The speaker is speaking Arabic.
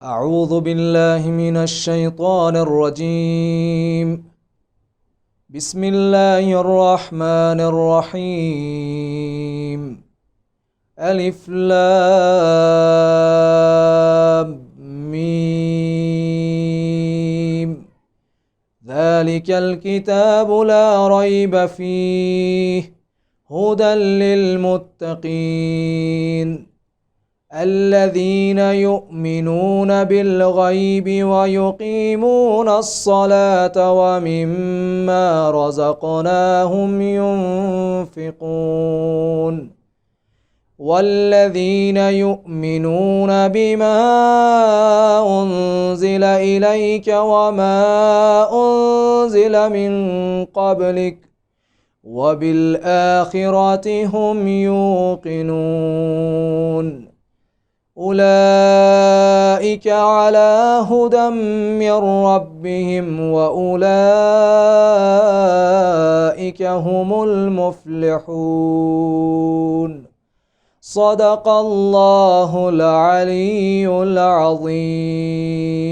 أعوذ بالله من الشيطان الرجيم. بسم الله الرحمن الرحيم. ألف لام ميم. ذلك الكتاب لا ريب فيه هدى للمتقين الذين يؤمنون بالغيب ويقيمون الصلاة ومما رزقناهم ينفقون والذين يؤمنون بما أنزل إليك وما أنزل من قبلك وبالآخرة هم يوقنون أولئك على هدى من ربهم وأولئك هم المفلحون. صدق الله العلي العظيم.